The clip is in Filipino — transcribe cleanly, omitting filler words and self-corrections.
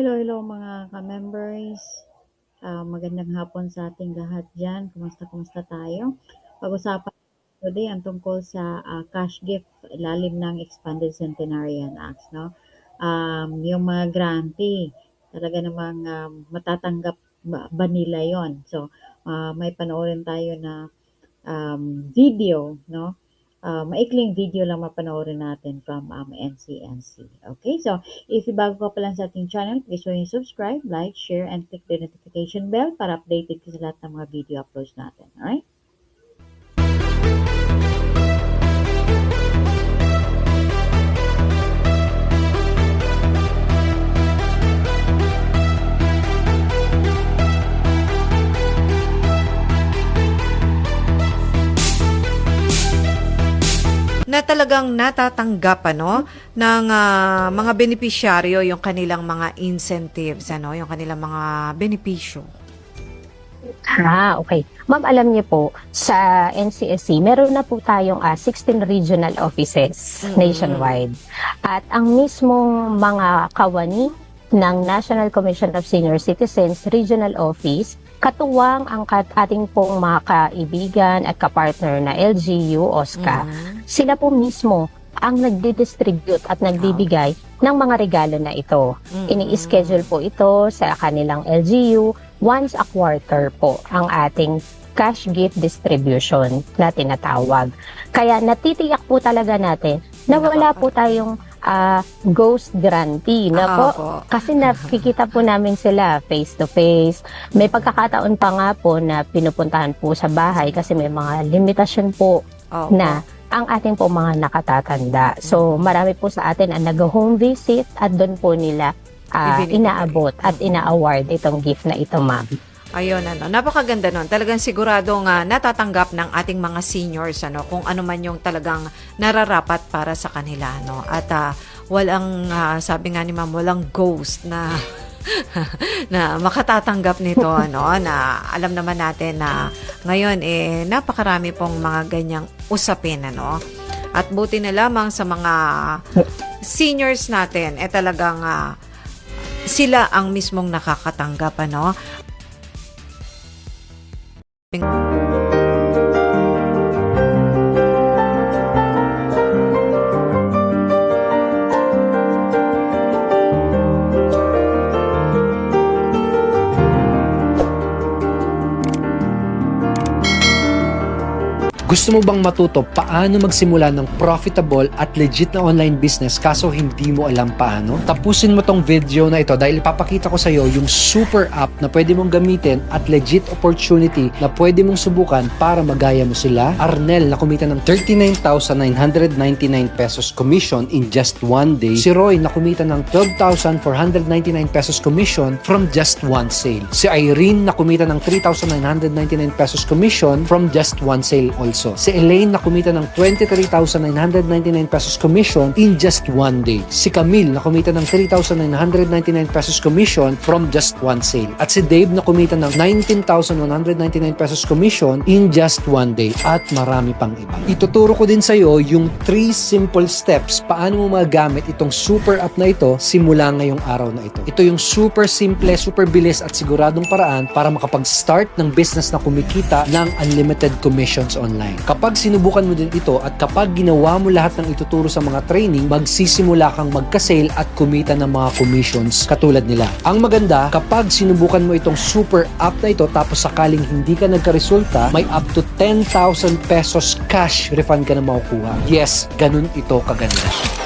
Hello mga ka-members. Magandang hapon sa ating lahat diyan. Kumusta tayo? Pag-usapan today ang tungkol sa cash gift ilalim ng Expanded Centenarian Act, no? Yung mga grantee, talaga namang matatanggap ba nila 'yon? So, may panoorin tayo na video, no? Maikling video lang mapanoorin natin from NCNC. Okay, so if bago ka pa lang sa ating channel, please yung subscribe, like, share, and click the notification bell para updated ka sa lahat ng mga video uploads natin. Alright? Na talagang natatanggap ng mga benepisyaryo yung kanilang mga incentives, yung kanilang mga benepisyo. Okay. Ma'am, alam niyo po, sa NCSC, meron na po tayong 16 regional offices nationwide. At ang mismong mga kawani ng National Commission of Senior Citizens Regional Office, katuwang ang ating pong mga kaibigan at kapartner na LGU, OSCA, sila po mismo ang nagdi-distribute at nagbibigay ng mga regalo na ito. Ini-schedule po ito sa kanilang LGU once a quarter po ang ating cash gift distribution na tinatawag. Kaya natitiyak po talaga natin na wala po tayong ghost grantee na po. Kasi nakikita po namin sila face to face. May pagkakataon pa nga po na pinupuntahan po sa bahay kasi may mga limitasyon po na ang ating po mga nakatatanda. So marami po sa atin ang nag-home visit at doon po nila inaabot at ina-award itong gift na ito, ma'am. Ayun, napakaganda nun. Talagang siguradong natatanggap ng ating mga seniors kung ano man yung talagang nararapat para sa kanila. At walang, sabi nga ni ma'am, walang ghost na na makatatanggap nito. Na alam naman natin na ngayon napakarami pong mga ganyang usapin. At buti na lamang sa mga seniors natin, talagang sila ang mismong nakakatanggap. Gusto mo bang matuto paano magsimula ng profitable at legit na online business kaso hindi mo alam paano? Tapusin mo tong video na ito dahil ipapakita ko sa iyo yung super app na pwede mong gamitin at legit opportunity na pwede mong subukan para magaya mo sila. Arnel na kumita ng 39,999 pesos commission in just one day. Si Roy na kumita ng 12,499 pesos commission from just one sale. Si Irene na kumita ng 3,999 pesos commission from just one sale also. Si Elaine na kumita ng 23,999 pesos commission in just one day. Si Camille na kumita ng 3,999 pesos commission from just one sale. At si Dave na kumita ng 19,199 pesos commission in just one day. At marami pang iba. Ituturo ko din sa iyo yung 3 simple steps paano mo magamit itong super app na ito simula ngayong araw na ito. Ito yung super simple, super bilis at siguradong paraan para makapag-start ng business na kumikita ng unlimited commissions online. Kapag sinubukan mo din ito at kapag ginawa mo lahat ng ituturo sa mga training, magsisimula kang magka-sale at kumita ng mga commissions katulad nila. Ang maganda, kapag sinubukan mo itong super app na ito tapos sakaling hindi ka nagkaresulta, may up to 10,000 pesos cash refund ka na makukuha. Yes, ganun ito kaganda.